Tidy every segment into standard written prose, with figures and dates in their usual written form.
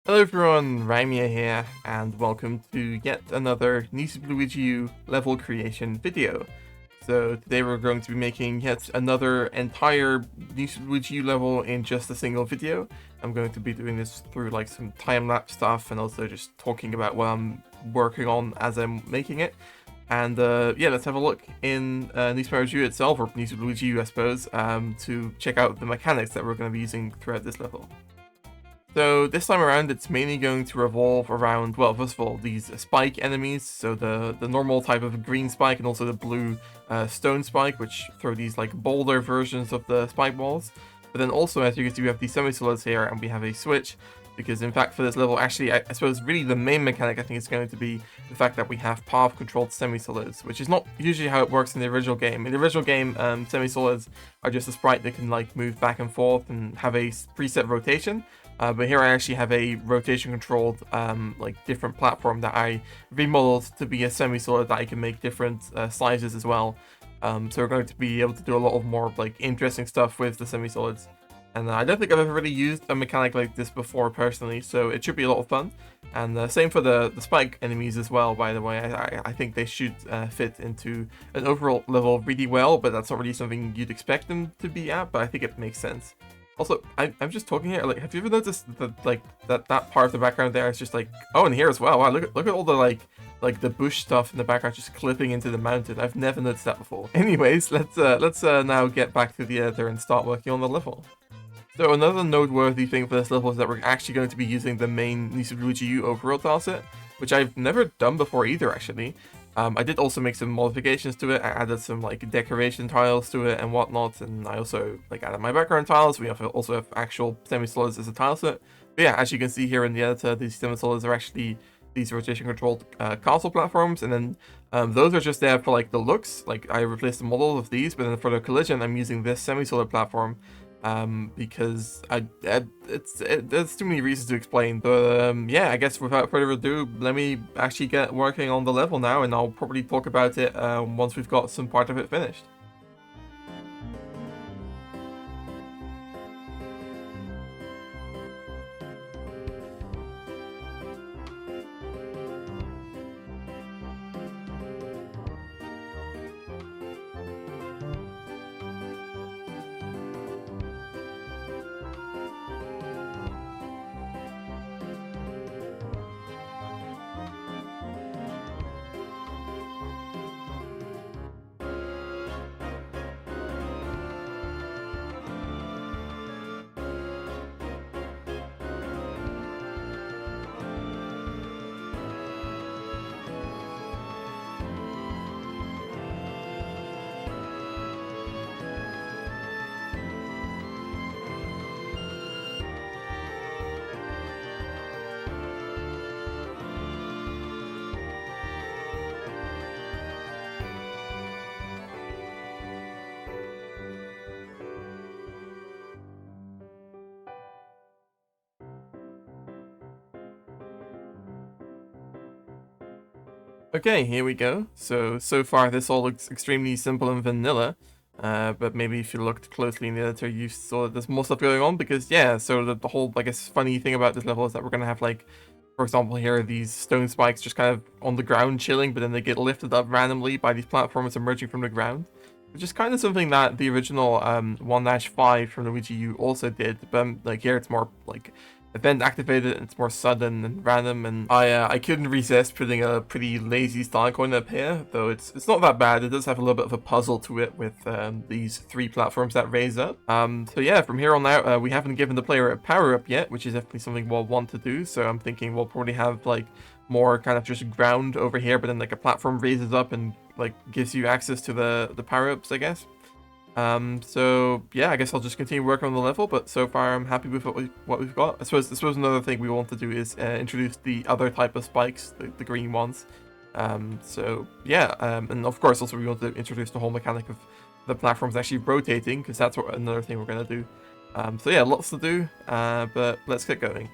Hello everyone, Rimea here, and welcome to yet another Super Luigi U level creation video. So today we're going to be making yet another entire Super Luigi U level in just a single video. I'm going to be doing this through like some time-lapse stuff and also just talking about what I'm working on as I'm making it. And yeah, let's have a look in Mario U itself, or Super Luigi U I suppose, to check out the mechanics that we're going to be using throughout this level. So this time around, it's mainly going to revolve around, well, first of all, these spike enemies. So the normal type of green spike and also the blue stone spike, which throw these like bolder versions of the spike balls. But then also, as you can see, we have these semi-solids here, and we have a switch. Because in fact, for this level, actually, I suppose really the main mechanic I think is going to be the fact that we have path-controlled semi-solids, which is not usually how it works in the original game. In the original game, semi-solids are just a sprite that can like move back and forth and have a preset rotation. But here I actually have a rotation controlled like different platform that I remodeled to be a semi-solid that I can make different sizes as well. So we're going to be able to do a lot of more like interesting stuff with the semi-solids. And I don't think I've ever really used a mechanic like this before personally, so it should be a lot of fun. And same for the spike enemies as well, by the way. I think they should fit into an overall level really well, but that's not really something you'd expect them to be at, but I think it makes sense. Also, I'm just talking here. Like, have you ever noticed that like that part of the background there is just like, oh, and here as well. Wow, look at all the like the bush stuff in the background just clipping into the mountain. I've never noticed that before. Anyways, let's now get back to the editor and start working on the level. So another noteworthy thing for this level is that we're actually going to be using the main Super Luigi U overworld tileset, which I've never done before either, actually. I did also make some modifications to it. I added some like decoration tiles to it and whatnot, and I also like added my background tiles. We also have actual semi-solids as a tileset. But yeah, as you can see here in the editor, these semi-solids are actually these rotation-controlled castle platforms, and then those are just there for like the looks. Like I replaced the model of these, but then for the collision, I'm using this semi-solid platform. Because there's too many reasons to explain, but yeah, I guess without further ado, let me actually get working on the level now, and I'll probably talk about it once we've got some part of it finished. Okay, here we go. So far this all looks extremely simple and vanilla, but maybe if you looked closely in the editor, you saw that there's more stuff going on, because yeah, so the whole, I guess, funny thing about this level is that we're gonna have like, for example, here are these stone spikes just kind of on the ground chilling, but then they get lifted up randomly by these platforms emerging from the ground, which is kind of something that the original 1-5 from Luigi U also did, but like here it's more like event activated and it's more sudden and random, and I couldn't resist putting a pretty lazy star coin up here, though it's not that bad. It does have a little bit of a puzzle to it with these 3 platforms that raise up. So yeah, from here on out, we haven't given the player a power up yet, which is definitely something we'll want to do. So I'm thinking we'll probably have like more kind of just ground over here, but then like a platform raises up and like gives you access to the power ups, I guess. So yeah, I guess I'll just continue working on the level, but so far I'm happy with what we've got. I suppose another thing we want to do is introduce the other type of spikes, the green ones. So yeah, and of course also we want to introduce the whole mechanic of the platforms actually rotating, because that's another thing we're gonna do. So yeah, lots to do, but let's get going.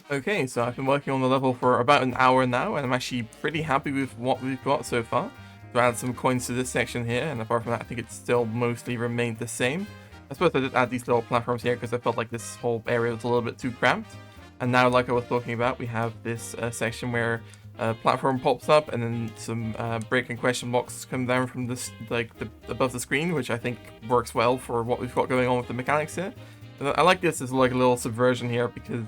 Okay, so I've been working on the level for about an hour now, and I'm actually pretty happy with what we've got so far. So I added some coins to this section here, and apart from that, I think it's still mostly remained the same. I suppose I did add these little platforms here because I felt like this whole area was a little bit too cramped. And now, like I was talking about, we have this section where a platform pops up, and then some break and question blocks come down from this, above the screen, which I think works well for what we've got going on with the mechanics here. I like this as like a little subversion here because,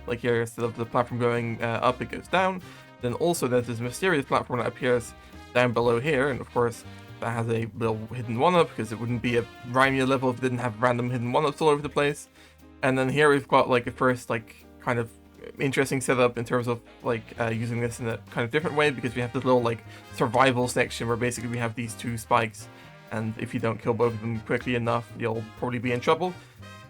like here, instead of the platform going up, it goes down. Then also there's this mysterious platform that appears down below here, and of course that has a little hidden one-up because it wouldn't be a Rimea level if it didn't have random hidden one-ups all over the place. And then here we've got like a first like kind of interesting setup in terms of like using this in a kind of different way because we have this little like survival section where basically we have these two spikes, and if you don't kill both of them quickly enough, you'll probably be in trouble.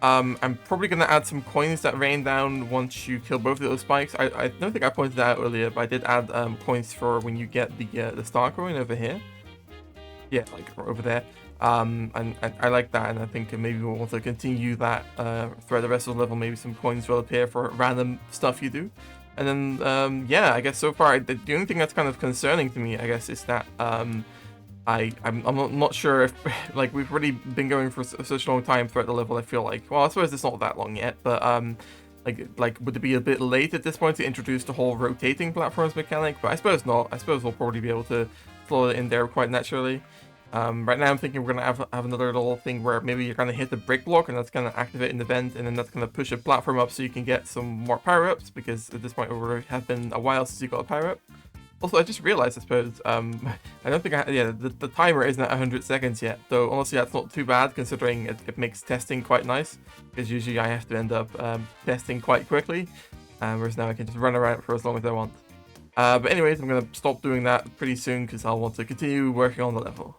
I'm probably going to add some coins that rain down once you kill both of those spikes. I don't think I pointed that out earlier, but I did add coins for when you get the star coin over here. Yeah, like over there. And I like that, and I think maybe we'll want to continue that throughout the rest of the level. Maybe some coins will appear for random stuff you do. And then, yeah, I guess so far, the only thing that's kind of concerning to me, I guess, is that I'm not sure if, like, we've already been going for such a long time throughout the level. I feel like, well, I suppose it's not that long yet, but like would it be a bit late at this point to introduce the whole rotating platforms mechanic? But I suppose not. I suppose we'll probably be able to flow it in there quite naturally. Right now I'm thinking we're gonna have another little thing where maybe you're gonna hit the brick block and that's gonna activate an event, and then that's gonna push a platform up so you can get some more power-ups, because at this point it would have been a while since you got a power-up. Also, I just realized, I suppose, I don't think the timer isn't at 100 seconds yet, though honestly that's not too bad considering it makes testing quite nice, because usually I have to end up testing quite quickly, whereas now I can just run around for as long as I want. But anyways, I'm going to stop doing that pretty soon because I'll want to continue working on the level.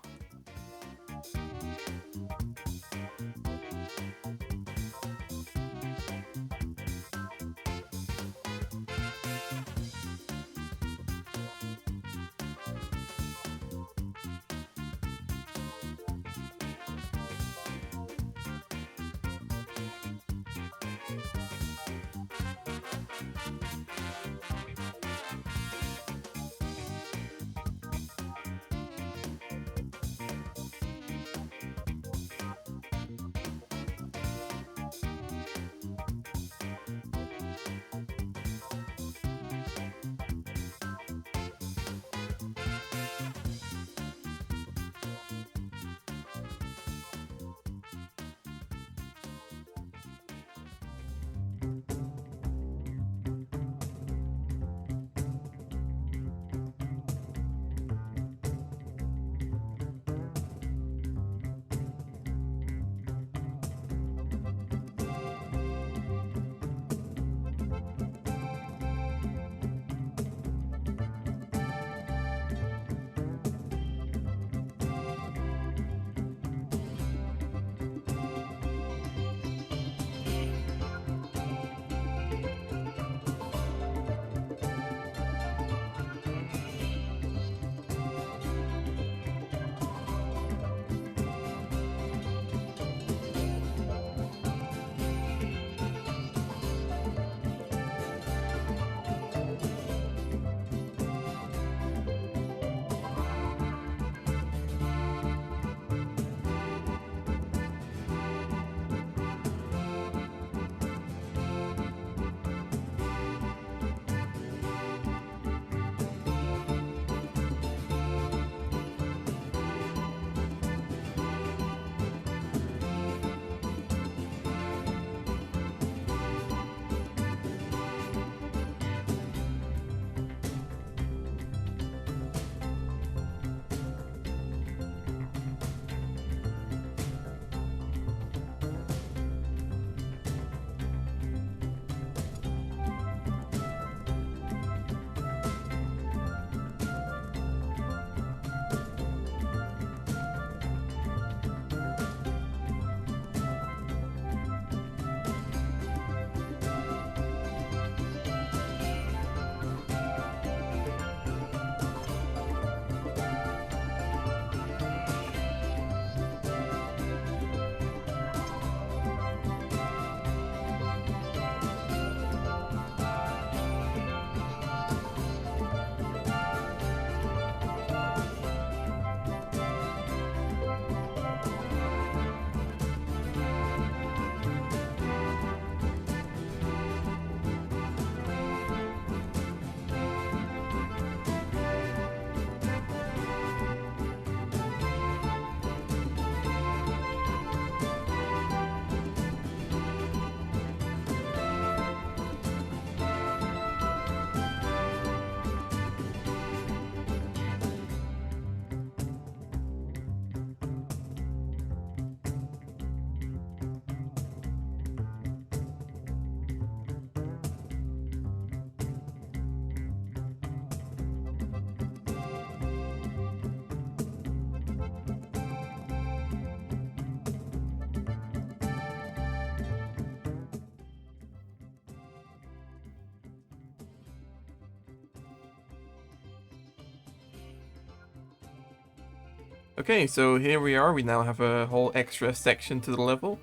Okay, so here we are. We now have a whole extra section to the level.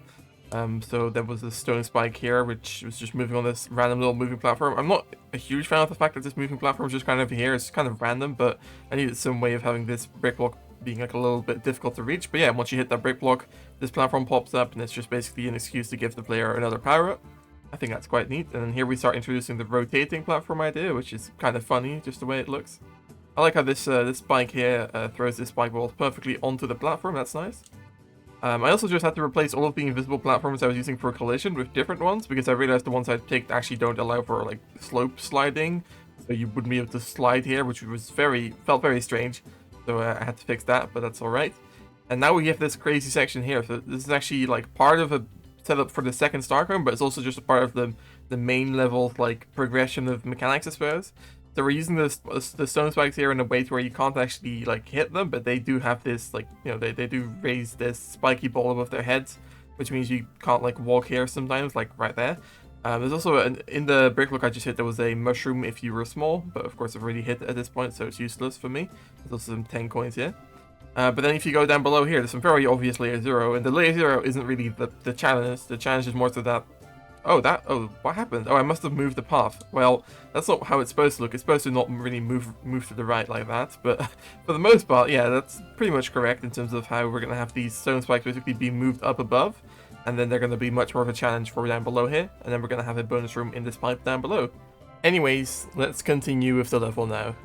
So there was a stone spike here, which was just moving on this random little moving platform. I'm not a huge fan of the fact that this moving platform is just kind of here. It's kind of random, but I needed some way of having this brick block being like a little bit difficult to reach. But yeah, once you hit that brick block, this platform pops up, and it's just basically an excuse to give the player another power-up. I think that's quite neat. And then here we start introducing the rotating platform idea, which is kind of funny, just the way it looks. I like how this spike here throws this spike ball perfectly onto the platform. That's nice. I also just had to replace all of the invisible platforms I was using for collision with different ones, because I realized the ones I picked actually don't allow for like slope sliding, so you wouldn't be able to slide here, which was felt very strange. So I had to fix that, but that's all right. And now we have this crazy section here. So this is actually like part of a setup for the second Starcom, but it's also just a part of the main level like progression of mechanics, I suppose. So we're using the stone spikes here in a way to where you can't actually like hit them, but they do have this like, you know, they do raise this spiky ball above their heads, which means you can't like walk here sometimes, like right there. There's also in the brick block I just hit, there was a mushroom if you were small, but of course I've already hit it at this point, so it's useless for me. There's also some 10 coins here. But then if you go down below here, there's some very obvious layer 0, and the layer 0 isn't really the challenge. The challenge is more to that. Oh, what happened? Oh, I must have moved the path. Well, that's not how it's supposed to look. It's supposed to not really move to the right like that, but for the most part, yeah, that's pretty much correct in terms of how we're going to have these stone spikes basically be moved up above, and then they're going to be much more of a challenge for down below here, and then we're going to have a bonus room in this pipe down below. Anyways, let's continue with the level now.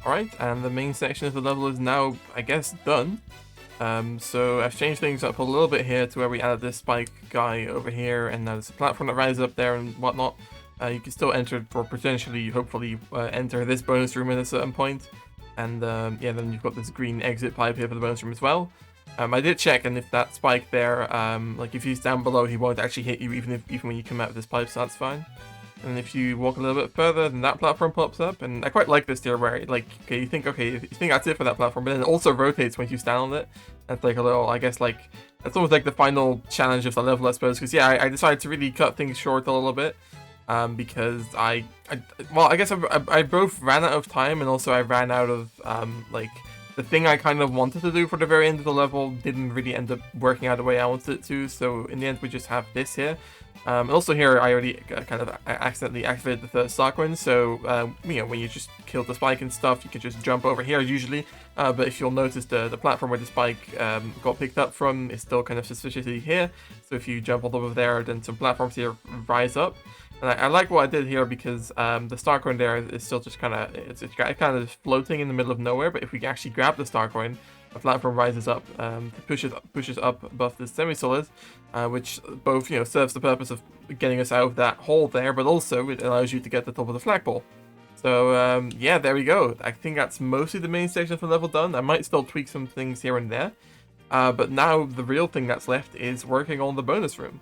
Alright, and the main section of the level is now, I guess, done. So I've changed things up a little bit here to where we added this spike guy over here, and there's a platform that rises up there and whatnot. You can still enter, or potentially, hopefully, enter this bonus room at a certain point. And yeah, then you've got this green exit pipe here for the bonus room as well. I did check, and if that spike there, like if he's down below, he won't actually hit you even when you come out of this pipe, so that's fine. And if you walk a little bit further, then that platform pops up, and I quite like this here where, like, okay, you think that's it for that platform, but then it also rotates when you stand on it. That's like a little, I guess, like, that's almost like the final challenge of the level, I suppose, because, yeah, I decided to really cut things short a little bit, because well, I guess I both ran out of time, and also I ran out of, like, the thing I kind of wanted to do for the very end of the level didn't really end up working out the way I wanted it to, so in the end we just have this here. And also here I already kind of accidentally activated the third stock one, so you know, when you just kill the spike and stuff, you can just jump over here usually, but if you'll notice the platform where the spike got picked up from is still kind of suspiciously here, so if you jump all over there, then some platforms here rise up. And I like what I did here because the star coin there is still just kind of it's kind of floating in the middle of nowhere. But if we actually grab the star coin, the platform rises up to pushes up above the semi-solid, which both serves the purpose of getting us out of that hole there, but also it allows you to get to the top of the flagpole. So yeah, there we go. I think that's mostly the main section of the level done. I might still tweak some things here and there, but now the real thing that's left is working on the bonus room.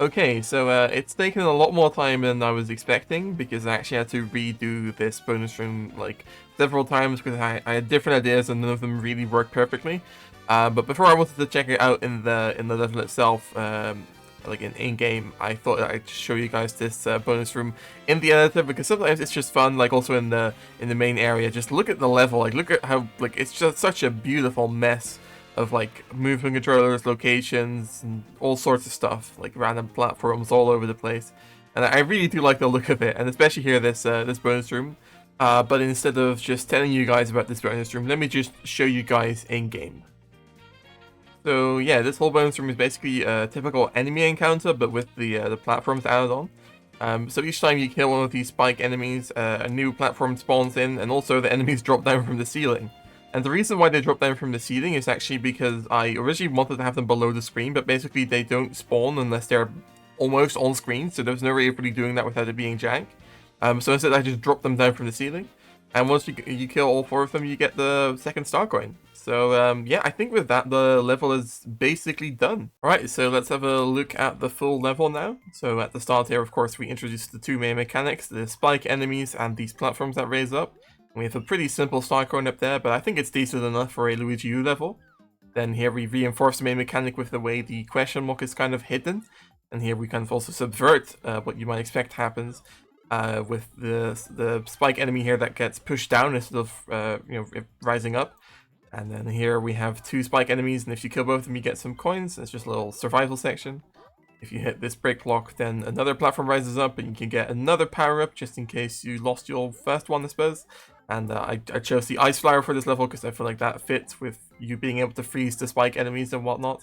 Okay, so it's taken a lot more time than I was expecting because I actually had to redo this bonus room like several times because I had different ideas and none of them really worked perfectly. But before I wanted to check it out in the level itself, like in game, I thought I'd show you guys this bonus room in the editor because sometimes it's just fun. Like also in the main area, just look at the level. Like look at how like it's just such a beautiful mess of like movement controllers, locations, and all sorts of stuff, like random platforms all over the place. And I really do like the look of it, and especially here this this bonus room. But instead of just telling you guys about this bonus room, let me just show you guys in game. So yeah, this whole bonus room is basically a typical enemy encounter, but with the platforms added on. So each time you kill one of these spike enemies, a new platform spawns in, and also the enemies drop down from the ceiling. And the reason why they drop down from the ceiling is actually because I originally wanted to have them below the screen, but basically they don't spawn unless they're almost on screen, so there's no way of really doing that without it being jank. So instead I just drop them down from the ceiling, and once you kill all 4 of them, you get the second star coin. So yeah, I think with that the level is basically done. Alright, so let's have a look at the full level now. So at the start here, of course, we introduced the 2 main mechanics, the spike enemies and these platforms that raise up. We have a pretty simple star coin up there, but I think it's decent enough for a Luigi U level. Then here we reinforce the main mechanic with the way the question mark is kind of hidden. And here we kind of also subvert what you might expect happens with the spike enemy here that gets pushed down instead of rising up. And then here we have 2 spike enemies, and if you kill both of them you get some coins. It's just a little survival section. If you hit this break block, then another platform rises up and you can get another power-up just in case you lost your first one, I suppose. And I chose the Ice Flower for this level because I feel like that fits with you being able to freeze the spike enemies and whatnot.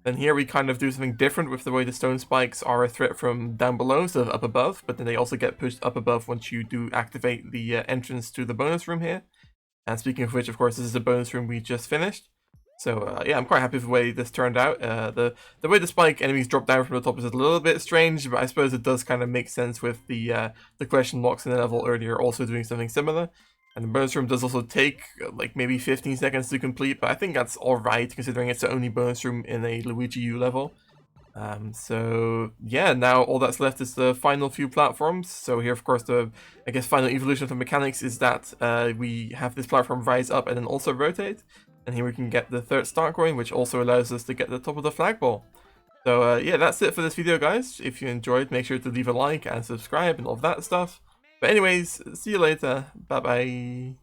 Then here we kind of do something different with the way the stone spikes are a threat from down below instead of up above, but then they also get pushed up above once you do activate the entrance to the bonus room here. And speaking of which, of course, this is a bonus room we just finished. So yeah, I'm quite happy with the way this turned out. The way the spike enemies drop down from the top is a little bit strange, but I suppose it does kind of make sense with the question blocks in the level earlier also doing something similar. And the bonus room does also take like maybe 15 seconds to complete, but I think that's alright considering it's the only bonus room in a Luigi U level. So yeah, now all that's left is the final few platforms. So here, of course, the I guess final evolution of the mechanics is that we have this platform rise up and then also rotate, and here we can get the third start coin, which also allows us to get the top of the flagpole. So yeah, that's it for this video, guys. If you enjoyed, make sure to leave a like and subscribe and all of that stuff. But anyways, see you later. Bye bye.